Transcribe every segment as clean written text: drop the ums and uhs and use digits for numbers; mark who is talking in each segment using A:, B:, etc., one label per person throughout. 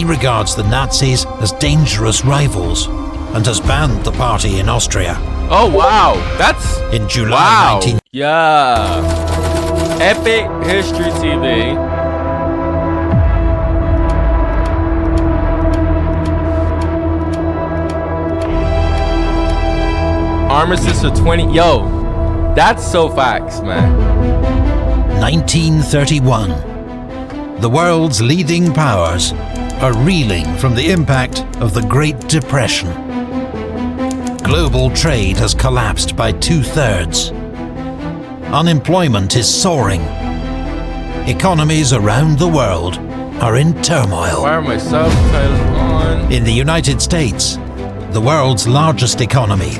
A: He regards the Nazis as dangerous rivals and has banned the party in Austria.
B: Oh wow, that's
A: In July 19...
B: Yeah, Epic History TV. Armistice of 20. Yo, that's so facts, man.
A: 1931. The world's leading powers are reeling from the impact of the Great Depression. Global trade has collapsed by 2/3. Unemployment is soaring. Economies around the world are in turmoil.
B: Why are my subtitles on?
A: In the United States, the world's largest economy,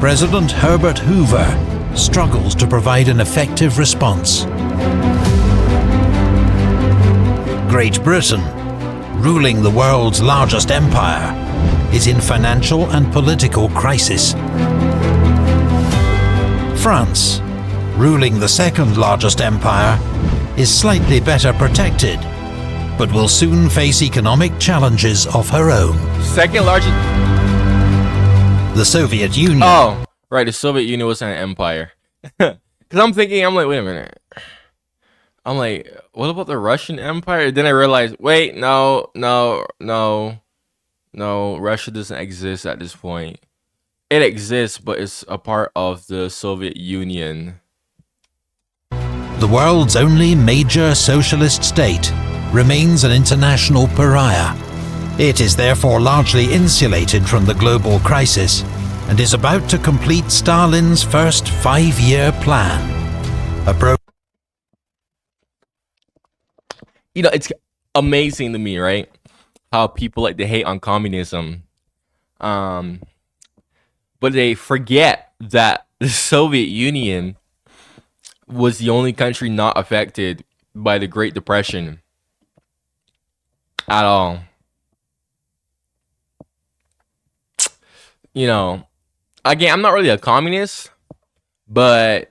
A: President Herbert Hoover struggles to provide an effective response. Great Britain, ruling the world's largest empire, is in financial and political crisis. France, ruling the second largest empire, is slightly better protected, but will soon face economic challenges of her own.
B: Second largest.
A: The Soviet Union.
B: Oh, right. The Soviet Union was an empire. Because I'm thinking, I'm like, wait a minute. I'm like, what about the Russian Empire? Then I realized, wait, no. Russia doesn't exist at this point. It exists, but it's a part of the Soviet Union.
A: The world's only major socialist state remains an international pariah. It is therefore largely insulated from the global crisis and is about to complete Stalin's first 5-year plan.
B: You know, it's amazing to me, right? How people like to hate on communism. But they forget that the Soviet Union was the only country not affected by the Great Depression at all. You know, again, I'm not really a communist, but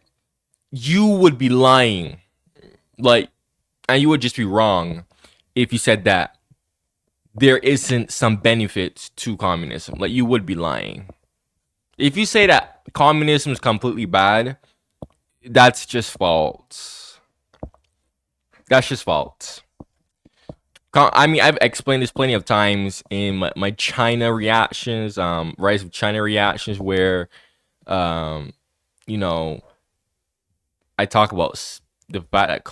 B: you would be lying. Like, and you would just be wrong if you said that there isn't some benefits to communism. Like, you would be lying. If you say that communism is completely bad, that's just false. That's just false. I mean, I've explained this plenty of times in my China reactions, rise of China reactions, where, you know, I talk about the fact that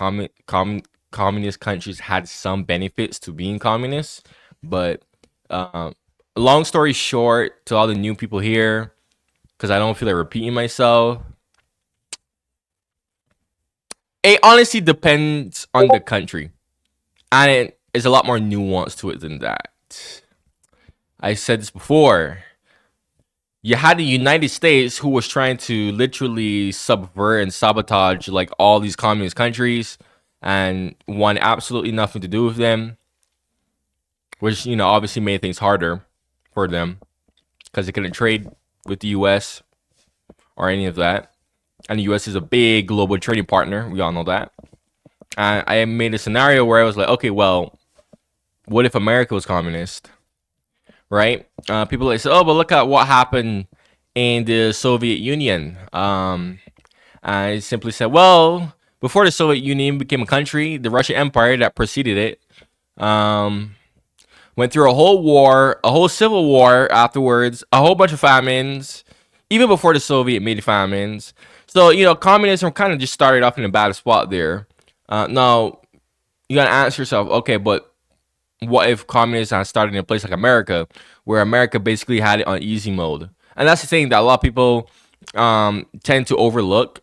B: communist countries had some benefits to being communists. But long story short, to all the new people here, because I don't feel like repeating myself, it honestly depends on the country. And there's a lot more nuance to it than that. I said this before. You had the United States, who was trying to literally subvert and sabotage like all these communist countries and wanted absolutely nothing to do with them, which, you know, obviously made things harder for them because they couldn't trade with the US or any of that. And the US is a big global trading partner. We all know that. And I made a scenario where I was like, okay, well, what if America was communist? Right? People like say, oh, but look at what happened in the Soviet Union. I simply said, well, before the Soviet Union became a country, the Russian Empire that preceded it went through a whole war, a whole civil war afterwards, a whole bunch of famines, even before the Soviet made famines. So, you know, communism kind of just started off in a bad spot there. Now, you got to ask yourself, okay, but what if communism had started in a place like America, where America basically had it on easy mode? And that's the thing that a lot of people tend to overlook.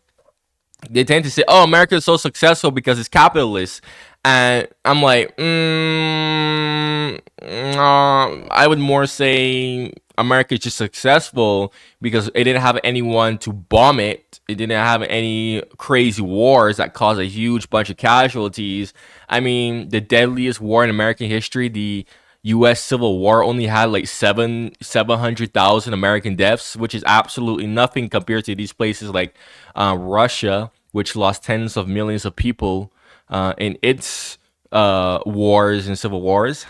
B: They tend to say, oh, America is so successful because it's capitalist. And I'm like, I would more say America is just successful because it didn't have anyone to bomb it. It didn't have any crazy wars that caused a huge bunch of casualties. I mean, the deadliest war in American history, the U.S. Civil War, only had like 700,000 American deaths, which is absolutely nothing compared to these places like Russia, which lost tens of millions of people in its wars and civil wars.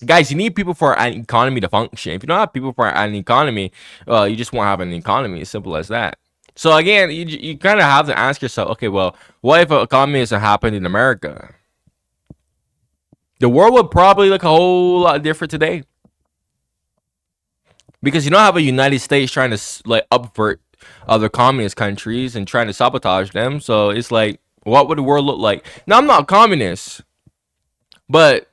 B: Guys, you need people for an economy to function. If you don't have people for an economy, you just won't have an economy. As simple as that. So again, you kind of have to ask yourself, okay, well, what if communism happened in America? The world would probably look a whole lot different today, because you don't have a United States trying to like upvert other communist countries and trying to sabotage them. So it's like, what would the world look like? Now, I'm not communist, but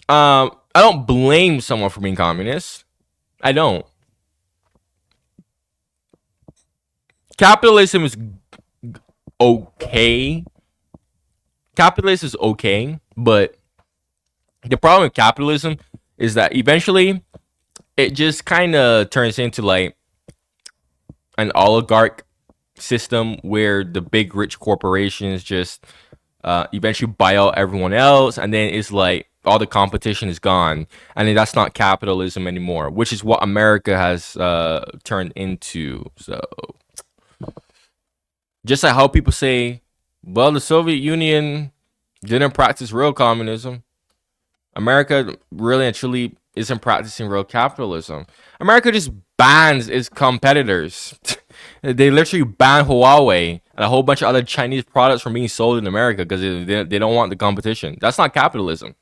B: I don't blame someone for being communist. I don't. Capitalism is okay. Capitalism is okay, but the problem with capitalism is that eventually it just kind of turns into like an oligarch system where the big rich corporations just eventually buy out everyone else, and then it's like all the competition is gone, and then that's not capitalism anymore, which is what America has turned into. So just like how people say, well, the Soviet Union didn't practice real communism, America really and truly isn't practicing real capitalism. America just bans its competitors. They literally ban Huawei and a whole bunch of other Chinese products from being sold in America because they don't want the competition. That's not capitalism.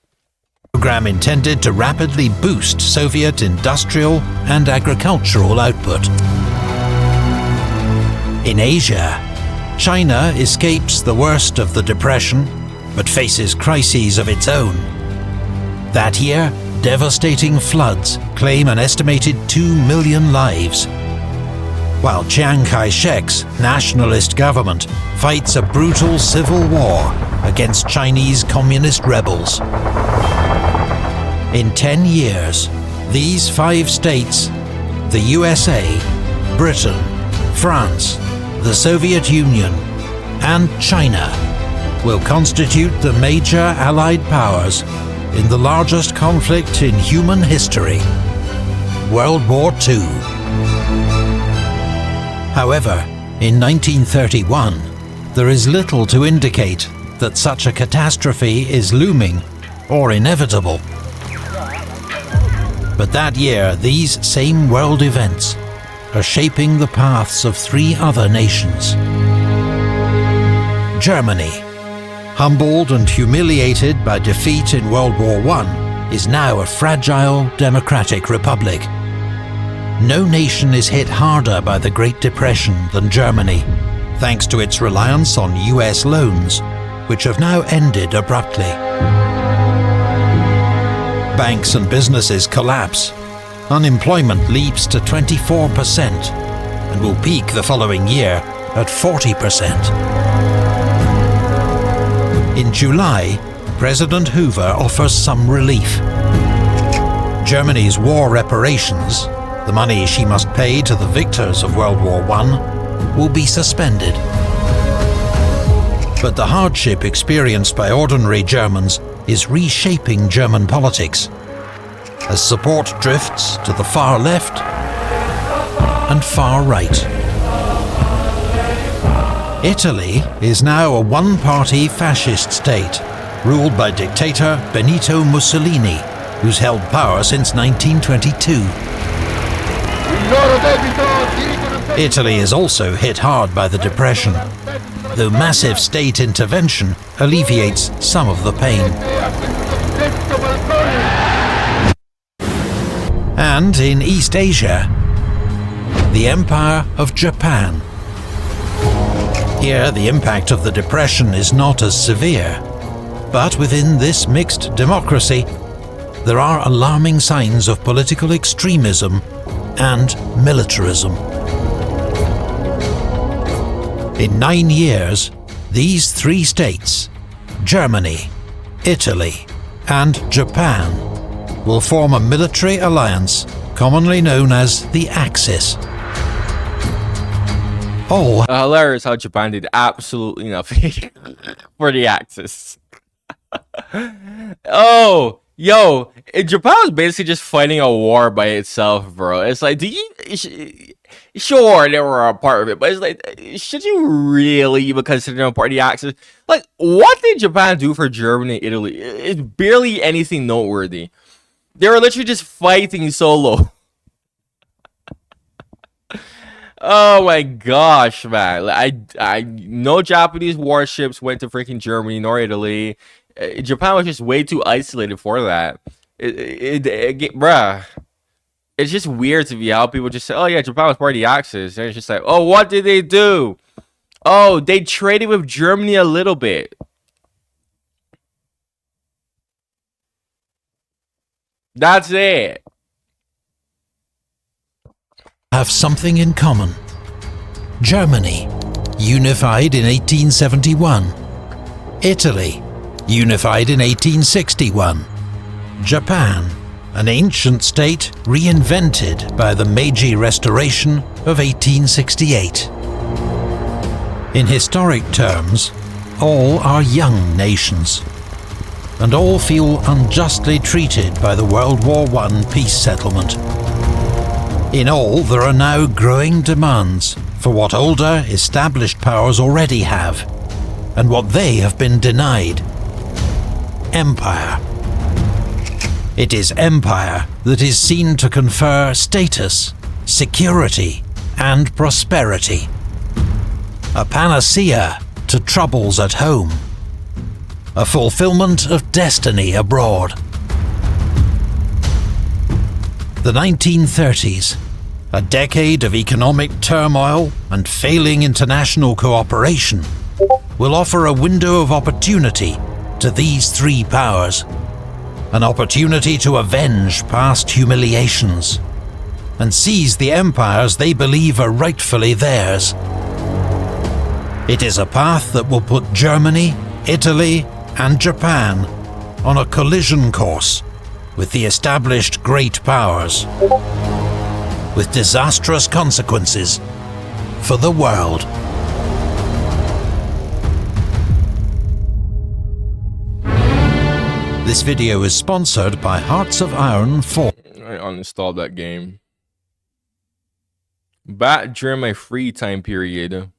A: Program intended to rapidly boost Soviet industrial and agricultural output. In Asia, China escapes the worst of the Depression, but faces crises of its own. That year, devastating floods claim an estimated 2 million lives, while Chiang Kai-shek's nationalist government fights a brutal civil war against Chinese communist rebels. In 10 years, these 5 states, the USA, Britain, France, the Soviet Union, and China, will constitute the major Allied powers in the largest conflict in human history, World War II. However, in 1931, there is little to indicate that such a catastrophe is looming or inevitable. But that year, these same world events are shaping the paths of 3 other nations. Germany, humbled and humiliated by defeat in World War I, is now a fragile democratic republic. No nation is hit harder by the Great Depression than Germany, thanks to its reliance on US loans, which have now ended abruptly. Banks and businesses collapse. Unemployment leaps to 24% and will peak the following year at 40%. In July, President Hoover offers some relief. Germany's war reparations, the money she must pay to the victors of World War I, will be suspended. But the hardship experienced by ordinary Germans is reshaping German politics, as support drifts to the far left and far right. Italy is now a one-party fascist state, ruled by dictator Benito Mussolini, who's held power since 1922. Italy is also hit hard by the Depression, though massive state intervention alleviates some of the pain. And in East Asia, the Empire of Japan. Here, the impact of the Depression is not as severe, but within this mixed democracy, there are alarming signs of political extremism and militarism. In 9 years, these 3 states, Germany, Italy, and Japan, will form a military alliance commonly known as the Axis. Oh,
B: Hilarious how Japan did absolutely nothing for the Axis. Oh, yo, Japan was basically just fighting a war by itself, bro. It's like, sure, they were a part of it, but it's like, should you really even consider them part of the Axis? Like, what did Japan do for Germany and Italy? It's barely anything noteworthy. They were literally just fighting solo. Oh my gosh, man! I no Japanese warships went to freaking Germany nor Italy. Japan was just way too isolated for that. Bruh. It's just weird to me how people just say, "Oh yeah, Japan was part of the Axis," and it's just like, "Oh, what did they do? Oh, they traded with Germany a little bit." That's it.
A: Have something in common. Germany, unified in 1871. Italy, unified in 1861. Japan, an ancient state reinvented by the Meiji Restoration of 1868. In historic terms, all are young nations, and all feel unjustly treated by the World War I peace settlement. In all, there are now growing demands for what older, established powers already have, and what they have been denied. Empire. It is empire that is seen to confer status, security, and prosperity. A panacea to troubles at home. A fulfillment of destiny abroad. The 1930s, a decade of economic turmoil and failing international cooperation, will offer a window of opportunity to these three powers. An opportunity to avenge past humiliations and seize the empires they believe are rightfully theirs. It is a path that will put Germany, Italy, and Japan on a collision course with the established great powers, with disastrous consequences for the world. This video is sponsored by Hearts of Iron 4.
B: I uninstalled that game. Back during my free time period,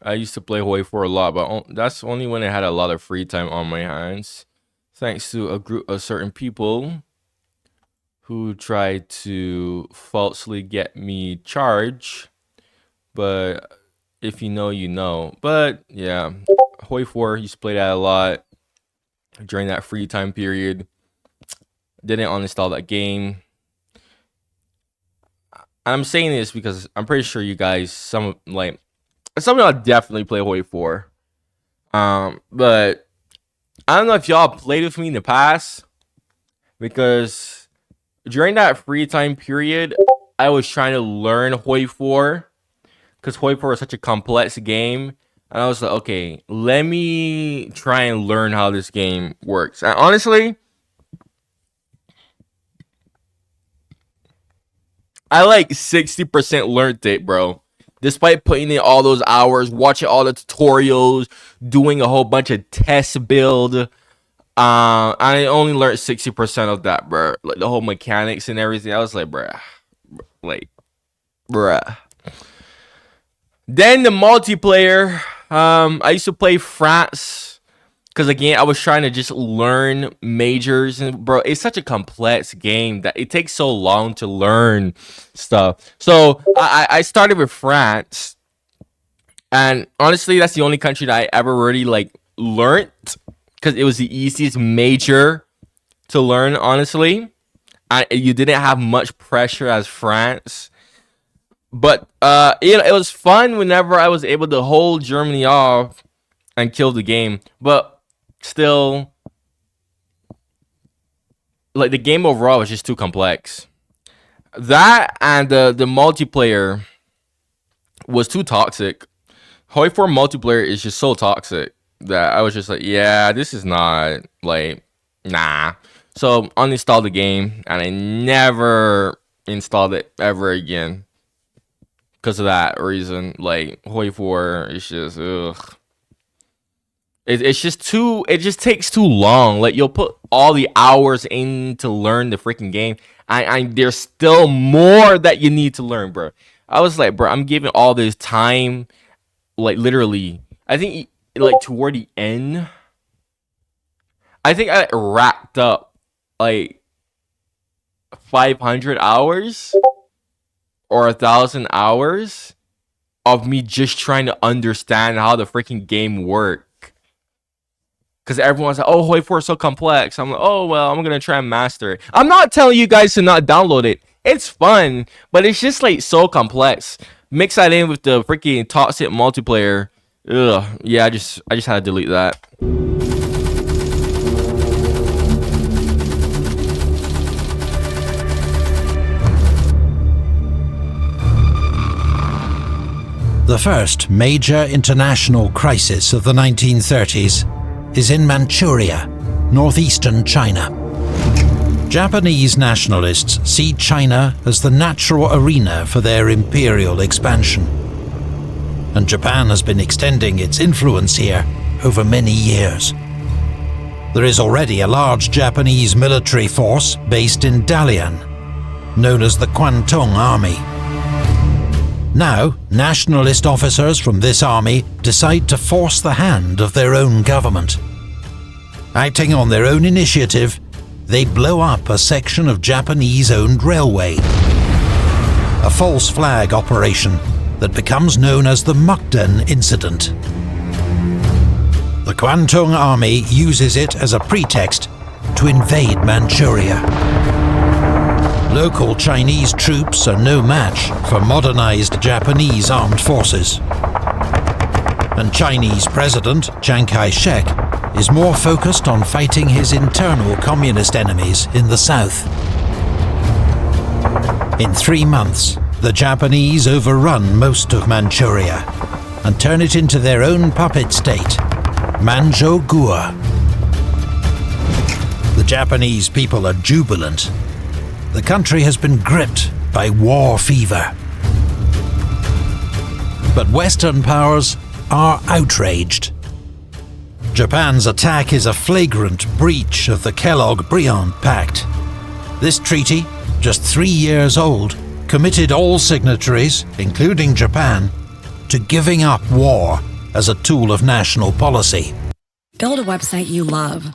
B: I used to play Hoi 4 a lot, but that's only when I had a lot of free time on my hands. Thanks to a group of certain people who tried to falsely get me charged. But if you know, you know. But yeah, Hoi 4 used to play that a lot during that free time period. Didn't uninstall that game. And I'm saying this because I'm pretty sure you guys, some of y'all definitely play Hoi 4. But I don't know if y'all played with me in the past, because during that free time period, I was trying to learn Hoi 4, because Hoi 4 is such a complex game. And I was like, okay, let me try and learn how this game works. And honestly, I like 60% learned it, bro. Despite putting in all those hours, watching all the tutorials, doing a whole bunch of test build, I only learned 60% of that, bro. Like the whole mechanics and everything. I was like, bruh. Then the multiplayer. I used to play France, because again, I was trying to just learn majors, and bro, it's such a complex game that it takes so long to learn stuff. So I started with France, and honestly, that's the only country that I ever really learned, because it was the easiest major to learn. Honestly, you didn't have much pressure as France. But it was fun whenever I was able to hold Germany off and kill the game. But still, the game overall was just too complex. That and the multiplayer was too toxic. Hoi 4 multiplayer is just so toxic that I was just like, yeah, this is not nah. So uninstalled the game, and I never installed it ever again. Because of that reason, Hoi 4 is just ugh. It's just too. It just takes too long. You'll put all the hours in to learn the freaking game, There's still more that you need to learn, bro. I was like, bro, I'm giving all this time, like literally. I think like toward the end, I think I racked up like 500 hours or 1,000 hours of me just trying to understand how the freaking game worked. Because everyone's like, oh, Hoi 4 is so complex. I'm like, oh, well, I'm going to try and master it. I'm not telling you guys to not download it. It's fun, but it's just like so complex. Mix that in with the freaking toxic multiplayer. Ugh. Yeah, I just had to delete that.
A: The first major international crisis of the 1930s is in Manchuria, northeastern China. Japanese nationalists see China as the natural arena for their imperial expansion, and Japan has been extending its influence here over many years. There is already a large Japanese military force based in Dalian, known as the Kwantung Army. Now, nationalist officers from this army decide to force the hand of their own government. Acting on their own initiative, they blow up a section of Japanese-owned railway. A false flag operation that becomes known as the Mukden Incident. The Kwantung Army uses it as a pretext to invade Manchuria. Local Chinese troops are no match for modernized Japanese armed forces. And Chinese President Chiang Kai-shek is more focused on fighting his internal communist enemies in the south. In 3 months, the Japanese overrun most of Manchuria and turn it into their own puppet state, Manchukuo. The Japanese people are jubilant. The country has been gripped by war fever. But Western powers are outraged. Japan's attack is a flagrant breach of the Kellogg-Briand Pact. This treaty, just 3 years old, committed all signatories, including Japan, to giving up war as a tool of national policy.
C: Build a website you love.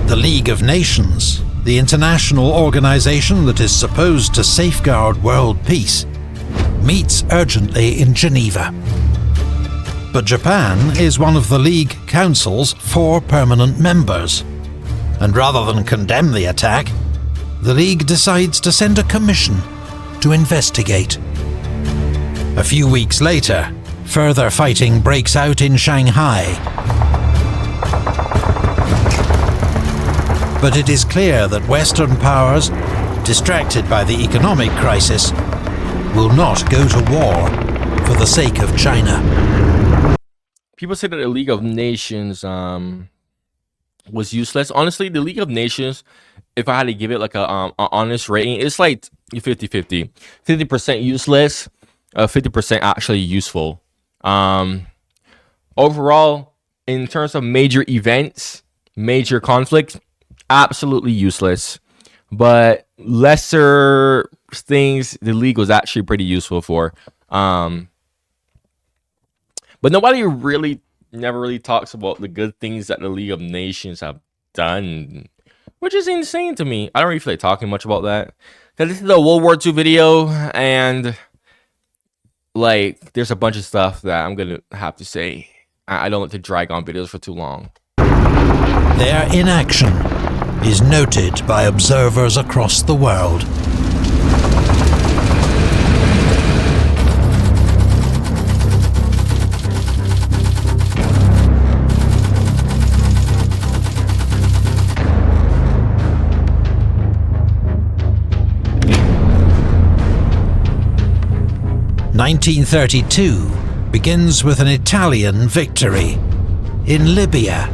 A: The League of Nations, the international organization that is supposed to safeguard world peace, meets urgently in Geneva. But Japan is one of the League Council's 4 permanent members, and rather than condemn the attack, the League decides to send a commission to investigate. A few weeks later, further fighting breaks out in Shanghai. But it is clear that Western powers, distracted by the economic crisis, will not go to war for the sake of China.
B: People say that the League of Nations was useless. Honestly, the League of Nations, if I had to give it like a honest rating, it's like 50-50. 50% useless, 50% actually useful. Overall, in terms of major events, major conflicts, absolutely useless. But lesser things, the League was actually pretty useful for. But nobody never really talks about the good things that the League of Nations have done, which is insane to me. I don't really feel like talking much about that. Because this is a World War II video, and like, there's a bunch of stuff that I'm gonna have to say. I don't like to drag on videos for too long.
A: Their inaction is noted by observers across the world. (1932) begins with an Italian victory in Libya,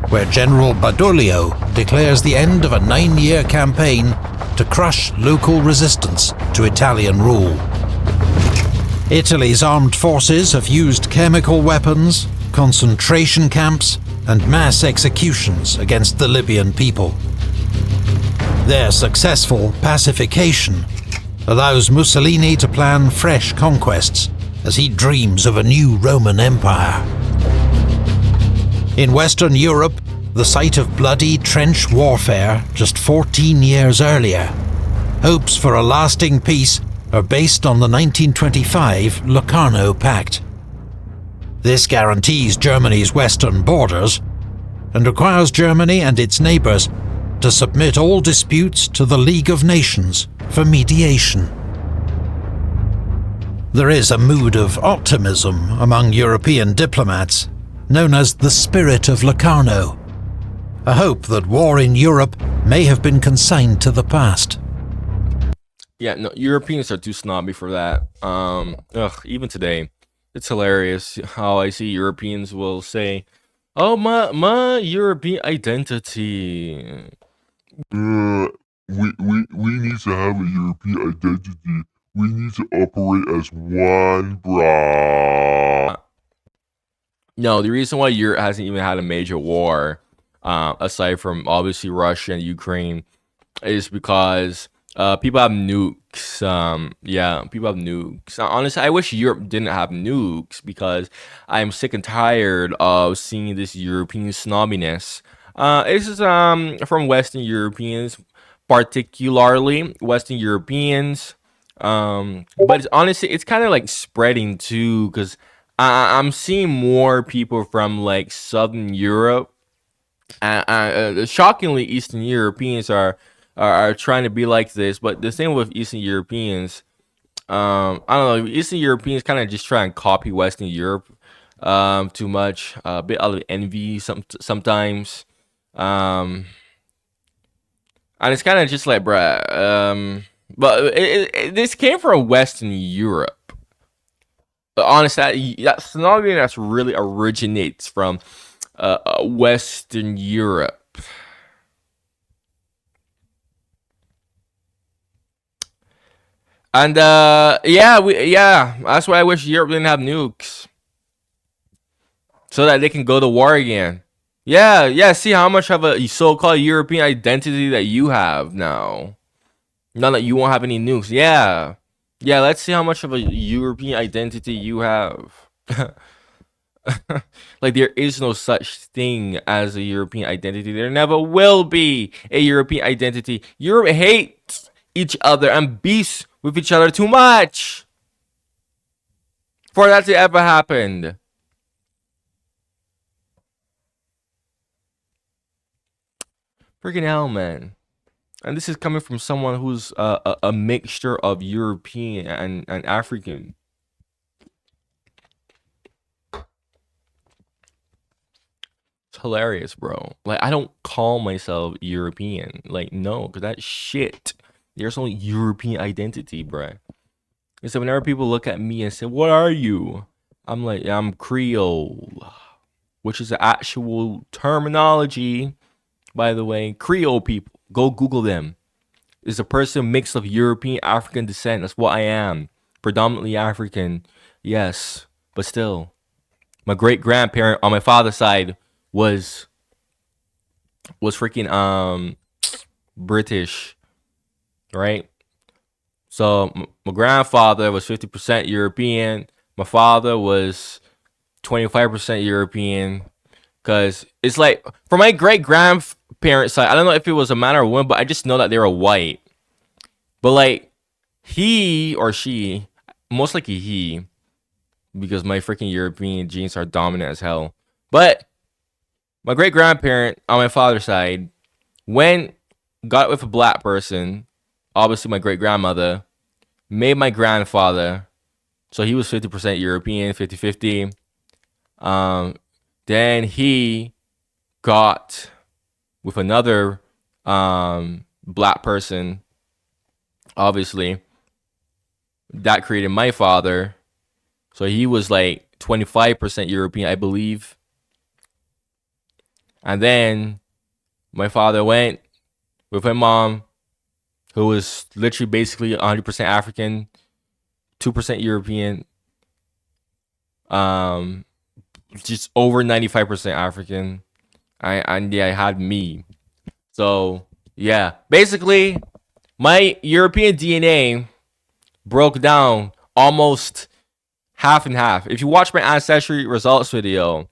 A: where General Badoglio declares the end of a 9-year campaign to crush local resistance to Italian rule. Italy's armed forces have used chemical weapons, concentration camps, and mass executions against the Libyan people. Their successful pacification allows Mussolini to plan fresh conquests as he dreams of a new Roman Empire. In Western Europe, the site of bloody trench warfare just 14 years earlier, hopes for a lasting peace are based on the 1925 Locarno Pact. This guarantees Germany's western borders and requires Germany and its neighbours to submit all disputes to the League of Nations for mediation. There is a mood of optimism among European diplomats, known as the spirit of Locarno, a hope that war in Europe may have been consigned to the past.
B: Yeah, no, Europeans are too snobby for that. Even today, it's hilarious how I see Europeans will say, "Oh, my European identity."
D: We need to have a European identity. We need to operate as one, brah.
B: No, the reason why Europe hasn't even had a major war, aside from obviously Russia and Ukraine, is because people have nukes. People have nukes. Honestly, I wish Europe didn't have nukes because I'm sick and tired of seeing this European snobbiness. This is from Western Europeans, particularly Western Europeans. But honestly, it's kind of like spreading too, because I'm seeing more people from like Southern Europe. Shockingly, Eastern Europeans are trying to be like this. But the thing with Eastern Europeans, I don't know, Eastern Europeans kind of just try and copy Western Europe too much, a bit out of envy sometimes. And it's kind of just like, bruh. But this came from Western Europe. But honestly, that snobbiness really originates from Western Europe. And that's why I wish Europe didn't have nukes, so that they can go to war again. Yeah. See how much of a so-called European identity that you have now. Now that you won't have any nukes. Yeah. Let's see how much of a European identity you have. Like, there is no such thing as a European identity. There never will be a European identity. Europe hates each other and beefs with each other too much for that to ever happen. Freaking hell, man. And this is coming from someone who's a mixture of European and African. It's hilarious, bro. Like, I don't call myself European. Like, no, because that's shit. There's no European identity, bruh. And so whenever people look at me and say, "What are you?" I'm like, "Yeah, I'm Creole," which is the actual terminology, by the way. Creole people, go Google them. Is a person mix of European African descent. That's what I am. Predominantly African, yes, but still, my great grandparent on my father's side was freaking British, right? So my grandfather was 50% European. My father was 25% European. Cause it's like, for my great grandparents' side, I don't know if it was a man or a woman, but I just know that they were white. But like, he or she, most likely he, because my freaking European genes are dominant as hell. But my great grandparent on my father's side got with a black person, obviously my great grandmother, made my grandfather, so he was 50% European, 50-50. Then he got with another black person, obviously. That created my father. So he was like 25% European, I believe. And then my father went with my mom, who was literally basically 100% African, 2% European, just over 95% African. I had me. So Yeah. Basically, my European DNA broke down almost half and half. If you watch my ancestry results video,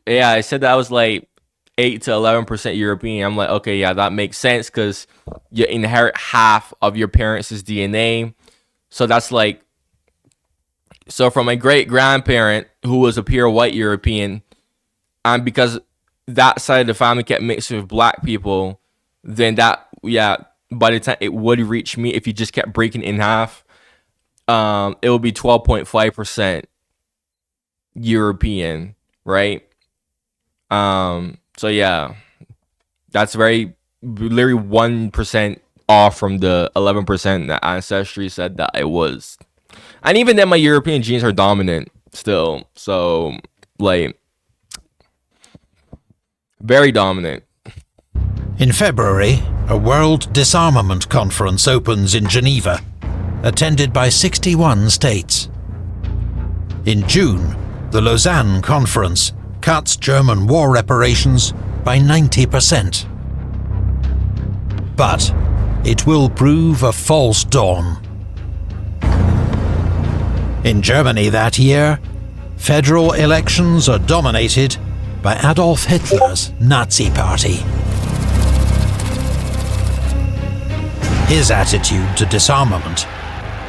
B: yeah, I said that I was like 8 to 11% European. I'm like, okay, yeah, that makes sense because you inherit half of your parents' DNA. So that's like, so from my great grandparent who was a pure white European, and because that side of the family kept mixed with black people, then that, yeah, by the time it would reach me, if you just kept breaking in half, it would be 12.5% European, right? So yeah, that's very literally 1% off from the 11% that ancestry said that it was. And even then, my European genes are dominant still. So, like, very dominant.
A: In February, a World Disarmament Conference opens in Geneva, attended by 61 states. In June, the Lausanne Conference cuts German war reparations by 90%. But it will prove a false dawn. In Germany that year, federal elections are dominated by Adolf Hitler's Nazi Party. His attitude to disarmament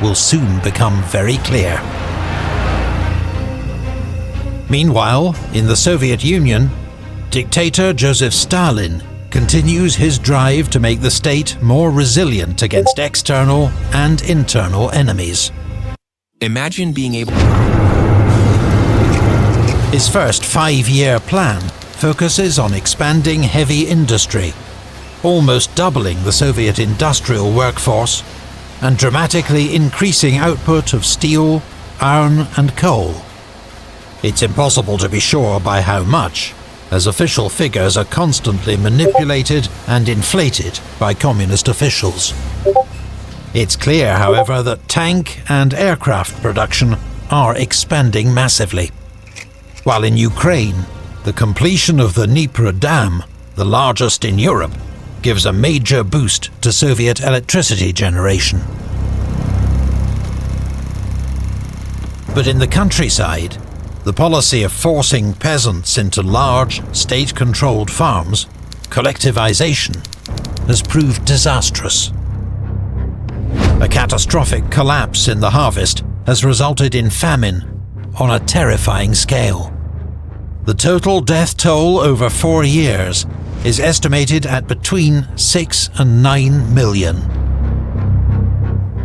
A: will soon become very clear. Meanwhile, in the Soviet Union, dictator Joseph Stalin continues his drive to make the state more resilient against external and internal enemies.
E: Imagine being able.
A: His first 5-year plan focuses on expanding heavy industry, almost doubling the Soviet industrial workforce and dramatically increasing output of steel, iron and coal. It's impossible to be sure by how much, as official figures are constantly manipulated and inflated by communist officials. It's clear, however, that tank and aircraft production are expanding massively. While in Ukraine, the completion of the Dnieper Dam, the largest in Europe, gives a major boost to Soviet electricity generation. But in the countryside, the policy of forcing peasants into large, state-controlled farms, collectivization, has proved disastrous. A catastrophic collapse in the harvest has resulted in famine on a terrifying scale. The total death toll over 4 years is estimated at between 6 and 9 million.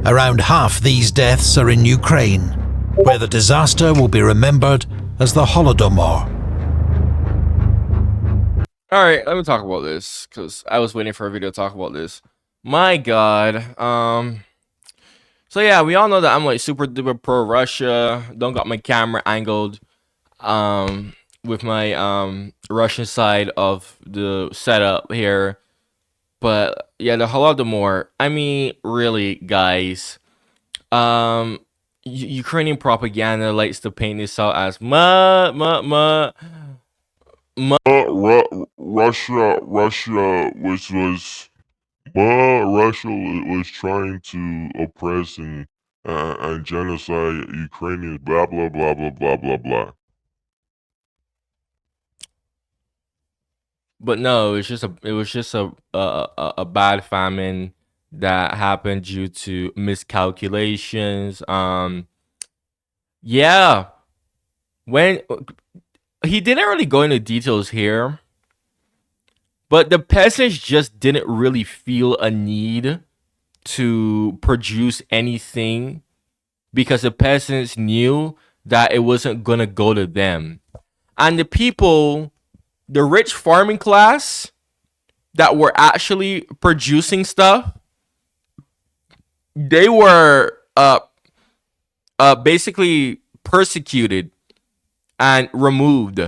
A: Around half these deaths are in Ukraine, where the disaster will be remembered as the Holodomor.
B: All right, let me talk about this because I was waiting for a video to talk about this. My God. So yeah, we all know that I'm like super duper pro Russia. Don't got my camera angled with my Russian side of the setup here. But yeah, the Holodomor. I mean, really, guys. Ukrainian propaganda likes to paint this out as
D: Russia was trying to oppress and genocide Ukrainians. Blah blah blah blah blah blah blah.
B: But no, it was just a bad famine that happened due to miscalculations. Yeah, when he didn't really go into details here, but the peasants just didn't really feel a need to produce anything because the peasants knew that it wasn't gonna go to them, and the people, the rich farming class that were actually producing stuff, they were basically persecuted and removed,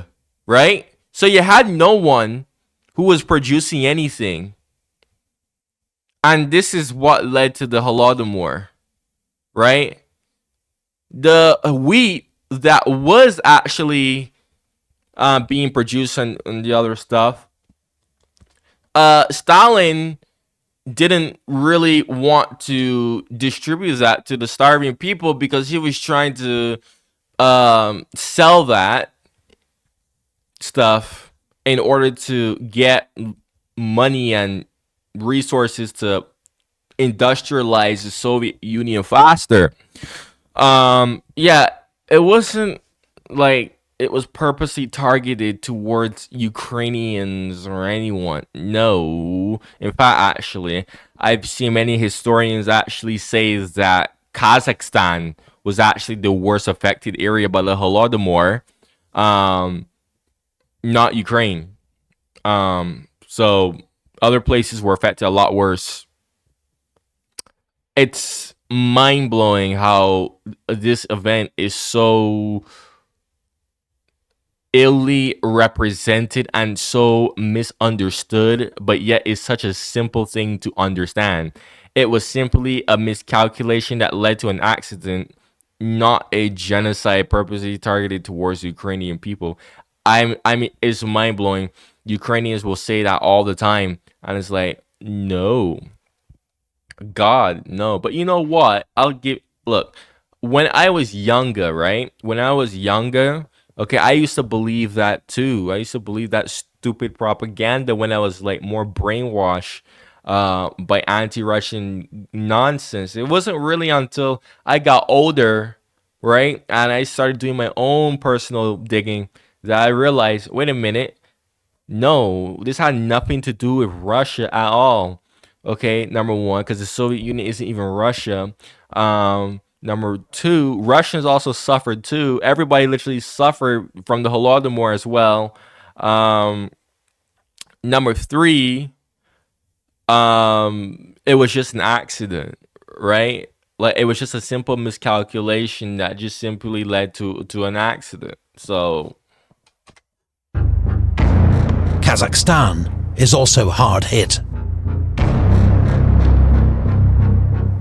B: right? So you had no one who was producing anything. And this is what led to the Holodomor, right? The wheat that was actually being produced and the other stuff, Stalin didn't really want to distribute that to the starving people because he was trying to sell that stuff in order to get money and resources to industrialize the Soviet Union faster. Yeah, it wasn't like it was purposely targeted towards Ukrainians or anyone. No. In fact, actually, I've seen many historians actually say that Kazakhstan was actually the worst affected area by the Holodomor, not Ukraine. So other places were affected a lot worse. It's mind-blowing how this event is so illy represented and so misunderstood, but yet is such a simple thing to understand. It was simply a miscalculation that led to an accident, not a genocide purposely targeted towards Ukrainian people. I mean, it's mind-blowing. Ukrainians will say that all the time, and it's like, no, God, no. But you know what? Look, when I was younger, right? When I was younger, okay, I used to believe that too. I used to believe that stupid propaganda when I was like more brainwashed by anti-Russian nonsense. It wasn't really until I got older, right? And I started doing my own personal digging that I realized, wait a minute, no, this had nothing to do with Russia at all. Okay, number one, because the Soviet Union isn't even Russia. Number two, Russians also suffered too. Everybody literally suffered from the Holodomor as well. Number three, it was just an accident, right? Like it was just a simple miscalculation that just simply led to an accident. So
A: Kazakhstan is also hard hit.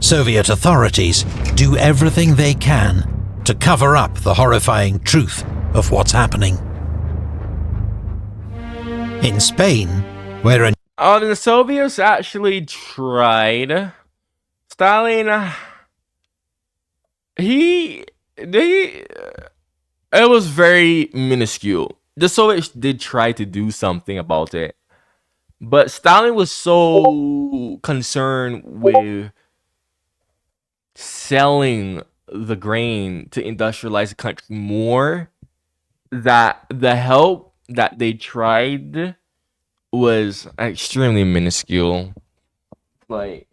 A: Soviet authorities do everything they can to cover up the horrifying truth of what's happening. In Spain, where
B: the Soviets actually tried. Stalin, it was very minuscule. The Soviets did try to do something about it, but Stalin was so concerned with selling the grain to industrialize the country more that the help that they tried was extremely minuscule. Like,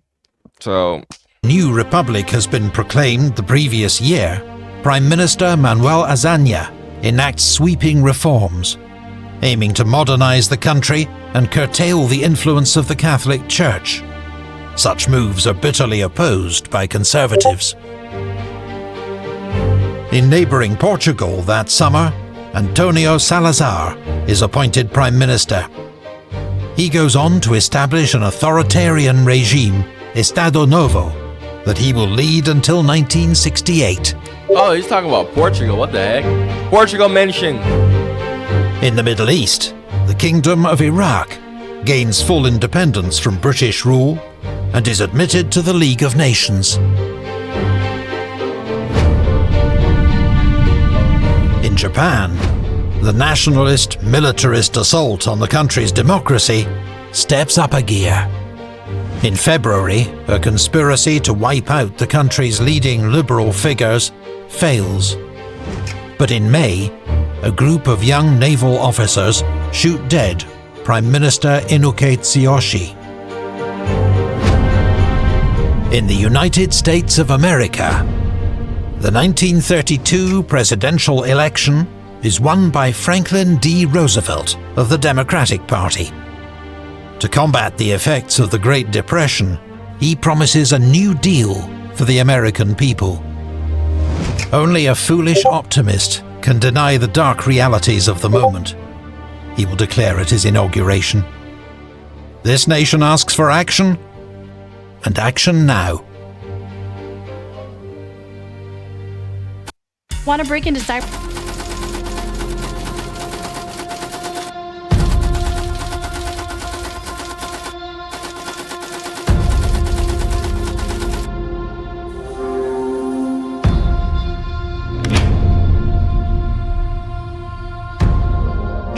B: so
A: new republic has been proclaimed the previous year, Prime Minister Manuel Azaña enacts sweeping reforms, aiming to modernize the country and curtail the influence of the Catholic Church. Such moves are bitterly opposed by conservatives. In neighbouring Portugal that summer, António Salazar is appointed Prime Minister. He goes on to establish an authoritarian regime, Estado Novo, that he will lead until 1968.
B: Oh, he's talking about Portugal, what the heck? Portugal mentioned.
A: In the Middle East, the Kingdom of Iraq gains full independence from British rule and is admitted to the League of Nations. In Japan, the nationalist, militarist assault on the country's democracy steps up a gear. In February, a conspiracy to wipe out the country's leading liberal figures fails. But in May, a group of young naval officers shoot dead Prime Minister Inuke Tsuyoshi. In the United States of America, the 1932 presidential election is won by Franklin D. Roosevelt of the Democratic Party. To combat the effects of the Great Depression, he promises a new deal for the American people. Only a foolish optimist can deny the dark realities of the moment. He will declare at his inauguration. This nation asks for action, and action now.
F: Want to break into cyber?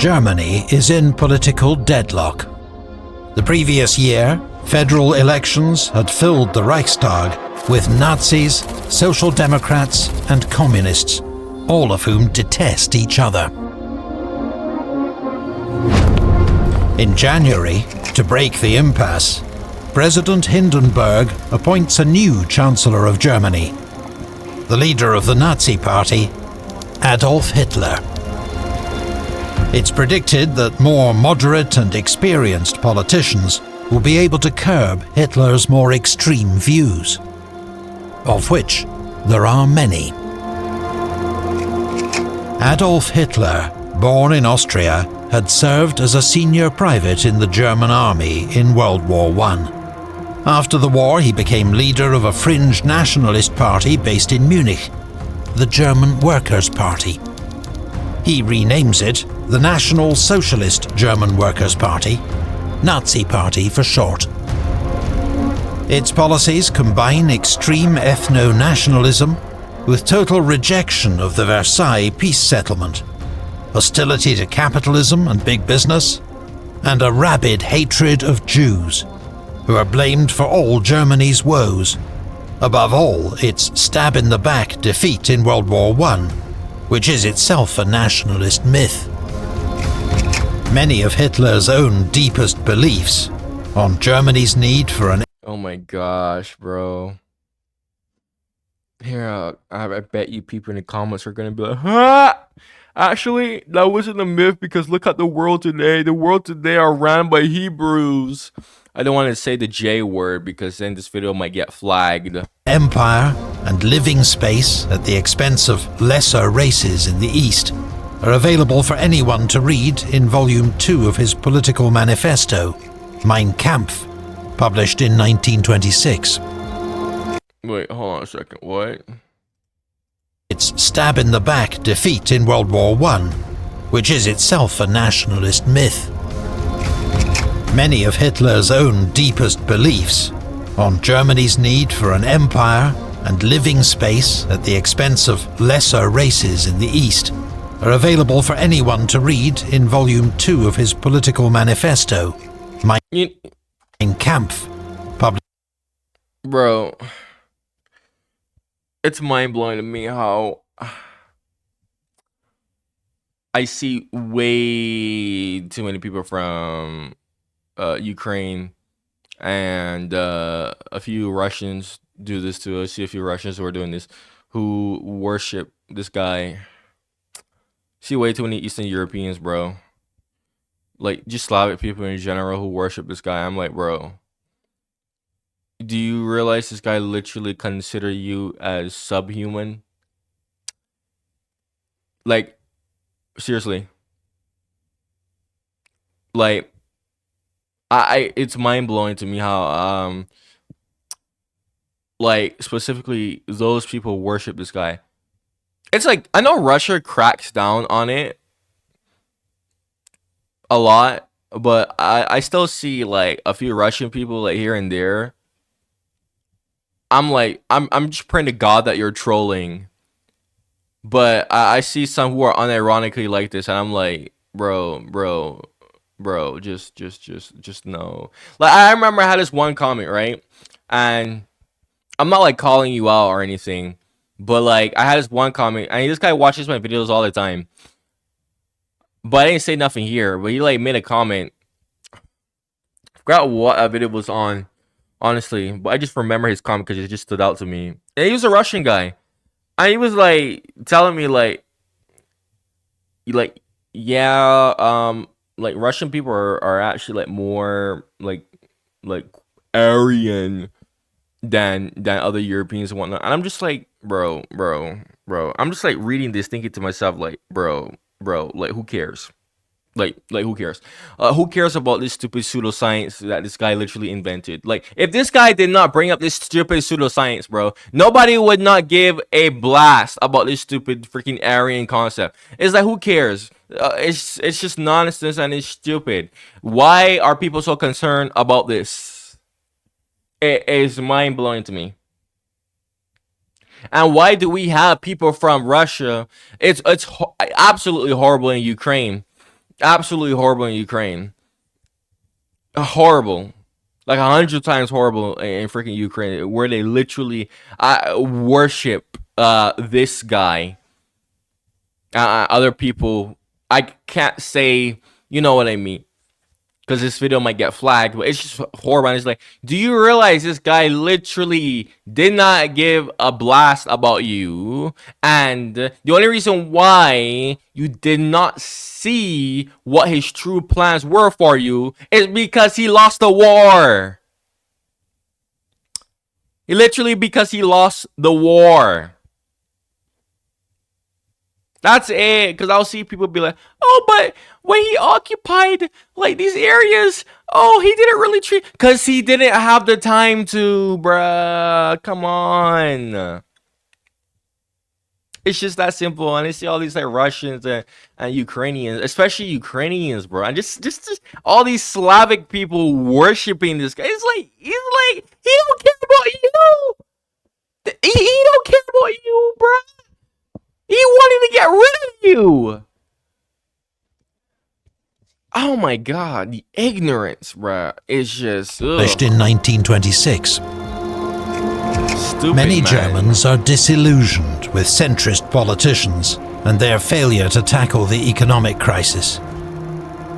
A: Germany is in political deadlock. The previous year, federal elections had filled the Reichstag with Nazis, Social Democrats and Communists, all of whom detest each other. In January, to break the impasse, President Hindenburg appoints a new Chancellor of Germany, the leader of the Nazi Party, Adolf Hitler. It's predicted that more moderate and experienced politicians will be able to curb Hitler's more extreme views, of which there are many. Adolf Hitler, born in Austria, had served as a senior private in the German army in World War I. After the war, he became leader of a fringe nationalist party based in Munich, the German Workers' Party. He renames it the National Socialist German Workers' Party, Nazi Party for short. Its policies combine extreme ethno-nationalism with total rejection of the Versailles peace settlement, hostility to capitalism and big business, and a rabid hatred of Jews, who are blamed for all Germany's woes. Above all, its stab-in-the-back defeat in World War I, which is itself a nationalist myth. Many of Hitler's own deepest beliefs on Germany's need for an...
B: Oh my gosh, bro. Here, I bet you people in the comments are gonna be like, huh? Actually, that wasn't a myth because look at the world today. The world today are ran by Hebrews. I don't want to say the J word because then this video might get flagged.
A: Empire and living space at the expense of lesser races in the East are available for anyone to read in Volume 2 of his political manifesto, Mein Kampf, published in 1926.
B: Wait, hold on a second, what?
A: Its stab-in-the-back defeat in World War I, which is itself a nationalist myth. Many of Hitler's own deepest beliefs on Germany's need for an empire and living space at the expense of lesser races in the East are available for anyone to read in Volume 2 of his political manifesto, Mein Kampf, published.
B: Bro, it's mind-blowing to me how I see way too many people from Ukraine and a few Russians do this too. I see a few Russians who are doing this, who worship this guy. See way too many Eastern Europeans, bro. Like, just Slavic people in general who worship this guy. I'm like, bro, do you realize this guy literally consider you as subhuman? Like, seriously. Like, it's mind-blowing to me how like specifically those people worship this guy. It's like, I know Russia cracks down on it a lot, but I still see like a few Russian people like here and there. I'm like, I'm just praying to God that you're trolling. But I see some who are unironically like this, and I'm like, bro, just no. Like, I remember I had this one comment, right? And I'm not like calling you out or anything, but like I had this one comment, and this guy watches my videos all the time. But I didn't say nothing here, but he like made a comment. I forgot what video was on, honestly, but I just remember his comment because it just stood out to me. And he was a Russian guy. And he was like telling me like yeah, like Russian people are actually like more like Aryan than other Europeans and whatnot. And I'm just like, bro. I'm just like reading this, thinking to myself, like, bro, like who cares? Like who cares? Who cares about this stupid pseudoscience that this guy literally invented? Like, if this guy did not bring up this stupid pseudoscience, bro, nobody would not give a blast about this stupid freaking Aryan concept. It's like, who cares? It's just nonsense and it's stupid. Why are people so concerned about this? It is mind-blowing to me. And why do we have people from Russia? It's absolutely horrible in Ukraine. Absolutely horrible in Ukraine. Horrible. Like 100 times horrible in freaking Ukraine, where they literally worship this guy. Other people, I can't say, you know what I mean, because this video might get flagged, but it's just horrible. And it's like, do you realize this guy literally did not give a blast about you? And the only reason why you did not see what his true plans were for you is because he lost the war. Literally because he lost the war. That's it. Because I'll see people be like, oh, but when he occupied like these areas, oh, he didn't really treat, because he didn't have the time to, bruh. Come on. It's just that simple. And I see all these like Russians and Ukrainians, especially Ukrainians, bro, and just all these Slavic people worshiping this guy. It's like, he don't care about you. He don't care about you, bro. He wanted to get rid of you. Oh my god, the ignorance, bruh, is just
A: Published in 1926.
B: stupid.
A: Many
B: man.
A: Germans are disillusioned with centrist politicians and their failure to tackle the economic crisis.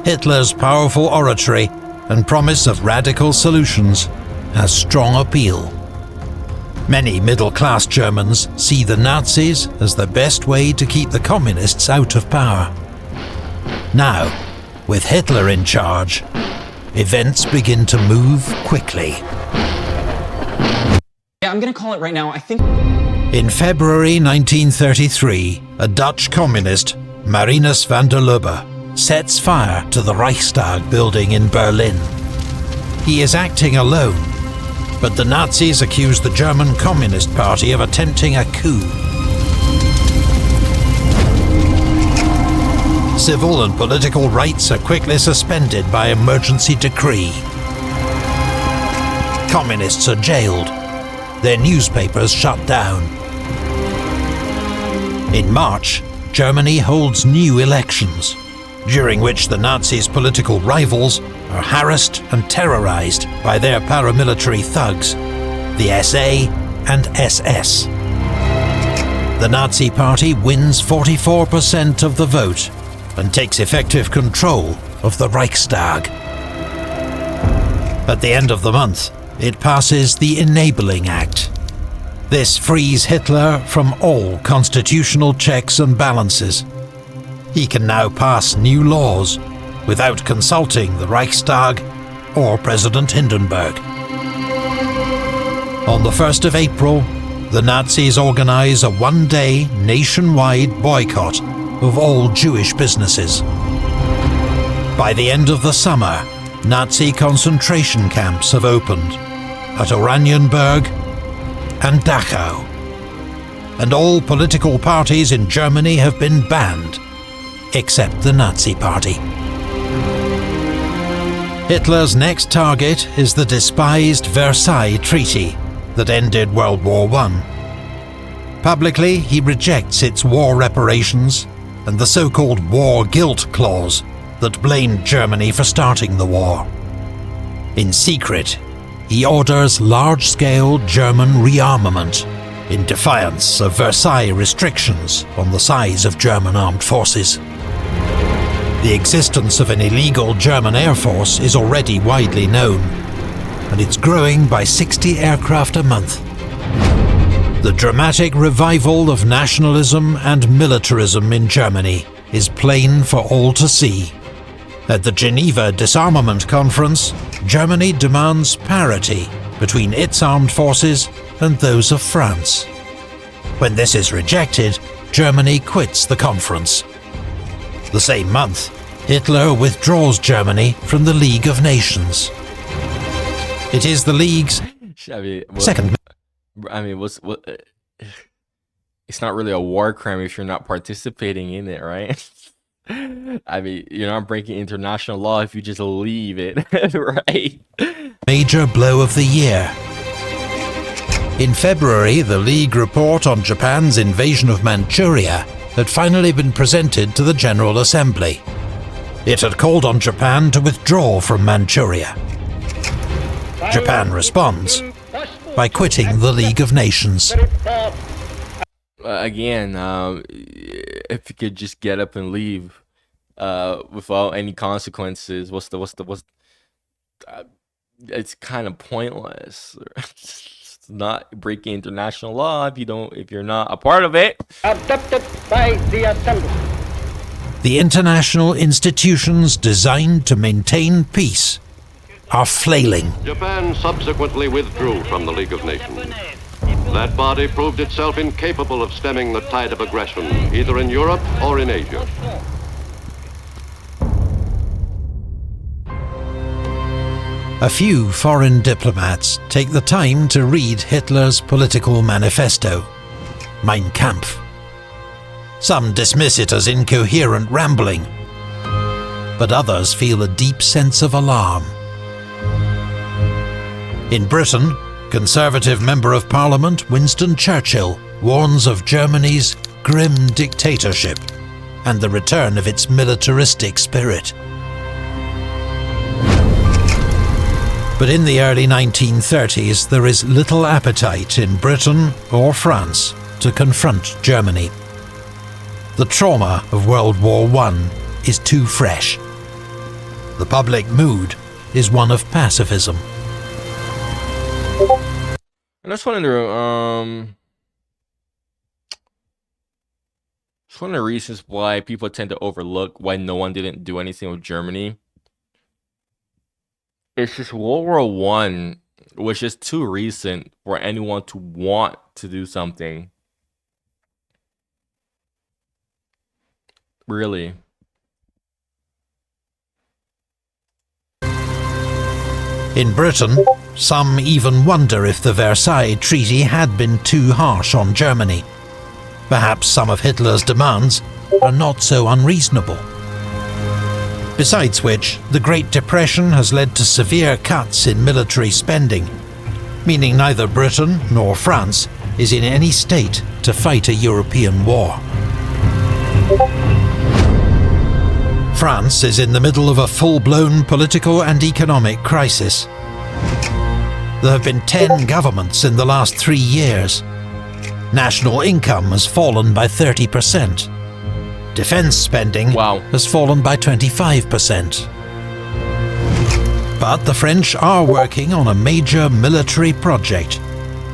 A: Hitler's powerful oratory and promise of radical solutions has strong appeal. Many middle-class Germans see the Nazis as the best way to keep the communists out of power. Now, with Hitler in charge, events begin to move quickly.
F: Yeah, I'm gonna call it right now. I think...
A: In February 1933, a Dutch communist, Marinus van der Lubbe, sets fire to the Reichstag building in Berlin. He is acting alone, but the Nazis accuse the German Communist Party of attempting a coup. Civil and political rights are quickly suspended by emergency decree. Communists are jailed, their newspapers shut down. In March, Germany holds new elections, during which the Nazis' political rivals are harassed and terrorized by their paramilitary thugs, the SA and SS. The Nazi Party wins 44% of the vote and takes effective control of the Reichstag. At the end of the month, it passes the Enabling Act. This frees Hitler from all constitutional checks and balances. He can now pass new laws without consulting the Reichstag or President Hindenburg. On the 1st of April, the Nazis organize a one-day nationwide boycott of all Jewish businesses. By the end of the summer, Nazi concentration camps have opened at Oranienburg and Dachau, and all political parties in Germany have been banned, except the Nazi Party. Hitler's next target is the despised Versailles Treaty that ended World War I. Publicly, he rejects its war reparations and the so-called War Guilt Clause that blamed Germany for starting the war. In secret, he orders large-scale German rearmament in defiance of Versailles restrictions on the size of German armed forces. The existence of an illegal German air force is already widely known, and it's growing by 60 aircraft a month. The dramatic revival of nationalism and militarism in Germany is plain for all to see. At the Geneva Disarmament Conference, Germany demands parity between its armed forces and those of France. When this is rejected, Germany quits the conference. The same month, Hitler withdraws Germany from the League of Nations. It is the League's second...
B: It's not really a war crime if you're not participating in it, right? I mean, you're not breaking international law if you just leave it, right?
A: Major blow of the year. In February, the League report on Japan's invasion of Manchuria had finally been presented to the General Assembly. It had called on Japan to withdraw from Manchuria. Japan responds by quitting the League of Nations.
B: Again, if you could just get up and leave without any consequences, it's kind of pointless. It's not breaking international law if you're not a part of it.
G: Adopted by the Assembly.
A: The international institutions designed to maintain peace are flailing.
H: Japan subsequently withdrew from the League of Nations. That body proved itself incapable of stemming the tide of aggression, either in Europe or in Asia.
A: A few foreign diplomats take the time to read Hitler's political manifesto, Mein Kampf. Some dismiss it as incoherent rambling, but others feel a deep sense of alarm. In Britain, Conservative Member of Parliament Winston Churchill warns of Germany's grim dictatorship and the return of its militaristic spirit. But in the early 1930s, there is little appetite in Britain or France to confront Germany. The trauma of World War I is too fresh. The public mood is one of pacifism.
B: And I just wanted to, it's one of the reasons why people tend to overlook why no one didn't do anything with Germany. It's just World War I was just too recent for anyone to want to do something. Really.
A: In Britain, some even wonder if the Versailles Treaty had been too harsh on Germany. Perhaps some of Hitler's demands are not so unreasonable. Besides which, the Great Depression has led to severe cuts in military spending, meaning neither Britain nor France is in any state to fight a European war. France is in the middle of a full-blown political and economic crisis. There have been 10 governments in the last 3 years. National income has fallen by 30%. Defense spending has fallen by 25%. But the French are working on a major military project,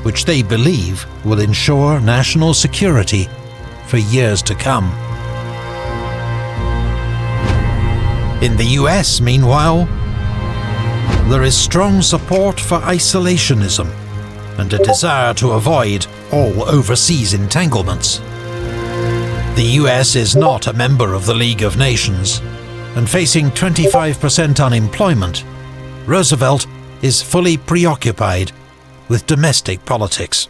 A: which they believe will ensure national security for years to come. In the US, meanwhile, there is strong support for isolationism and a desire to avoid all overseas entanglements. The US is not a member of the League of Nations, and facing 25% unemployment, Roosevelt is fully preoccupied with domestic politics.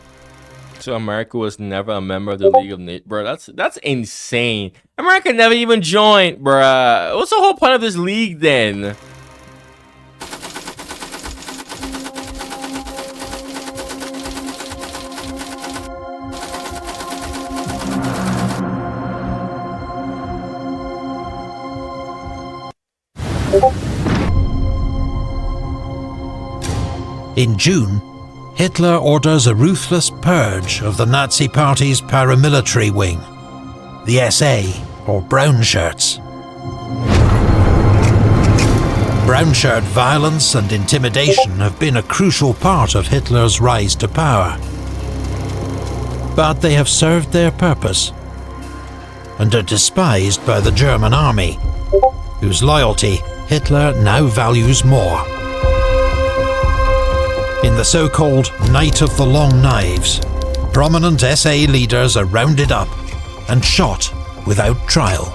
B: So America was never a member of the League of Nations, bro. That's insane. America never even joined, bro. What's the whole point of this league then?
A: In June, Hitler orders a ruthless purge of the Nazi Party's paramilitary wing, the SA, or Brown Shirts. Brown Shirt violence and intimidation have been a crucial part of Hitler's rise to power. But they have served their purpose and are despised by the German army, whose loyalty Hitler now values more. In the so-called Night of the Long Knives, prominent SA leaders are rounded up and shot without trial.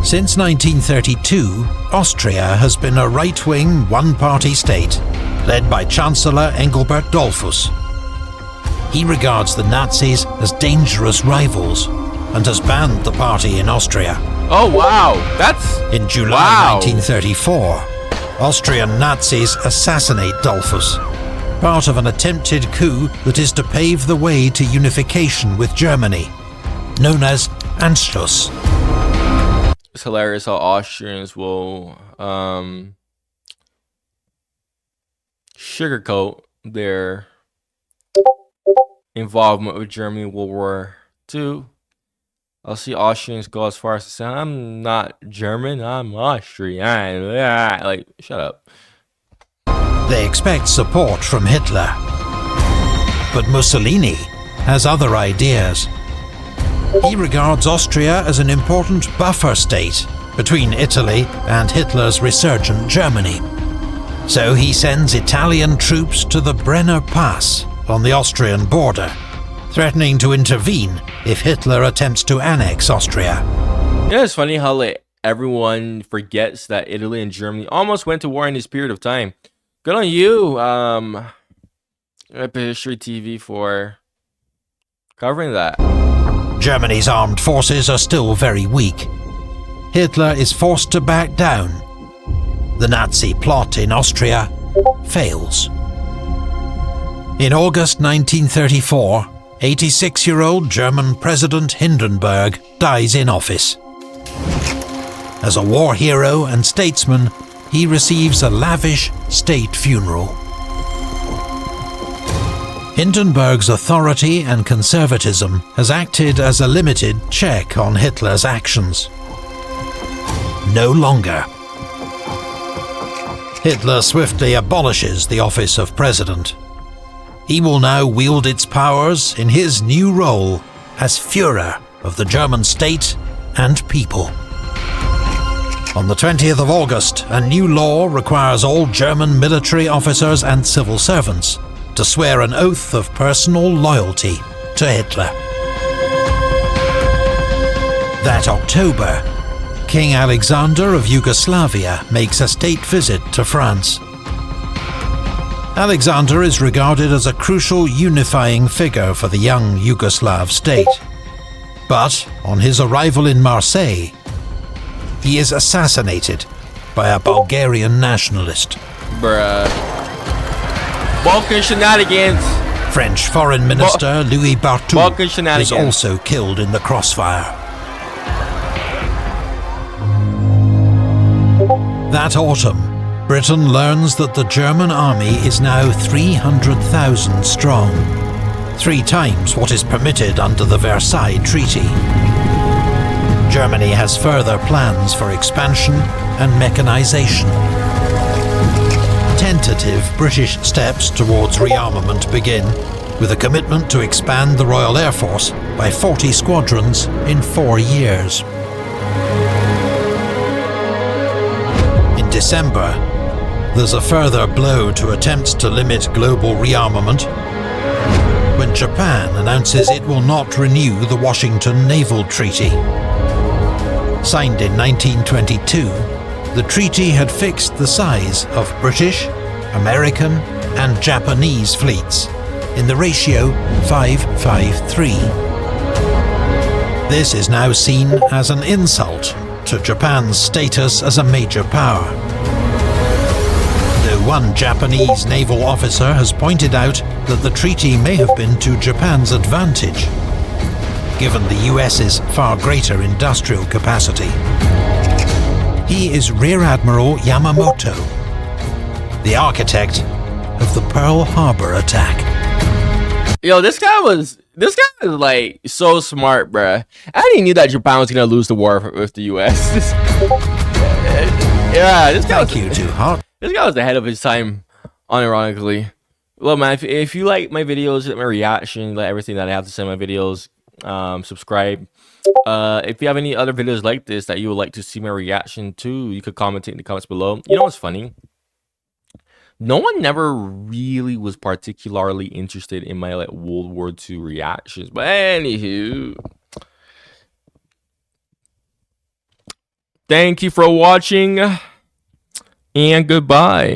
A: Since 1932, Austria has been a right-wing, one-party state, led by Chancellor Engelbert Dollfuss. He regards the Nazis as dangerous rivals and has banned the party in Austria.
B: Oh wow, that's...
A: In July 1934, Austrian Nazis assassinate Dollfuss, part of an attempted coup that is to pave the way to unification with Germany, known as Anschluss.
B: It's hilarious how Austrians will sugarcoat their involvement with Germany in World War II. I'll see Austrians go as far as to say, I'm not German, I'm Austrian. Like, shut up.
A: They expect support from Hitler. But Mussolini has other ideas. He regards Austria as an important buffer state between Italy and Hitler's resurgent Germany. So he sends Italian troops to the Brenner Pass on the Austrian border, threatening to intervene if Hitler attempts to annex Austria.
B: Yeah, it's funny how like everyone forgets that Italy and Germany almost went to war in this period of time. Good on you, Epic History TV, for covering that.
A: Germany's armed forces are still very weak. Hitler is forced to back down. The Nazi plot in Austria fails. In August 1934, 86-year-old German President Hindenburg dies in office. As a war hero and statesman, he receives a lavish state funeral. Hindenburg's authority and conservatism has acted as a limited check on Hitler's actions. No longer. Hitler swiftly abolishes the office of president. He will now wield its powers in his new role as Führer of the German state and people. On the 20th of August, a new law requires all German military officers and civil servants to swear an oath of personal loyalty to Hitler. That October, King Alexander of Yugoslavia makes a state visit to France. Alexander is regarded as a crucial unifying figure for the young Yugoslav state. But on his arrival in Marseille, he is assassinated by a Bulgarian nationalist.
B: Bruh. Balkan shenanigans.
A: French Foreign Minister Louis Barthou
B: Balkan
A: is
B: shenanigans.
A: also killed in the crossfire. That autumn, Britain learns that the German army is now 300,000 strong, 3 times what is permitted under the Versailles Treaty. Germany has further plans for expansion and mechanization. Tentative British steps towards rearmament begin, with a commitment to expand the Royal Air Force by 40 squadrons in 4 years. In December, there's a further blow to attempts to limit global rearmament when Japan announces it will not renew the Washington Naval Treaty. Signed in 1922, the treaty had fixed the size of British, American, and Japanese fleets in the ratio 5-5-3. This is now seen as an insult to Japan's status as a major power. Though one Japanese naval officer has pointed out that the treaty may have been to Japan's advantage, given the US's far greater industrial capacity. He is Rear Admiral Yamamoto, the architect of the Pearl Harbor attack.
B: Yo, this guy was like so smart, bruh. I didn't knew that Japan was gonna lose the war with the US. Yeah, this guy.
A: Thank you to Hot.
B: This guy was ahead of his time, unironically. Well, man, if you like my videos, my reaction, like everything that I have to say in my videos, subscribe. If you have any other videos like this that you would like to see my reaction to, you could comment it in the comments below. You know what's funny? No one never really was particularly interested in my like World War II reactions. But anywho, thank you for watching and goodbye.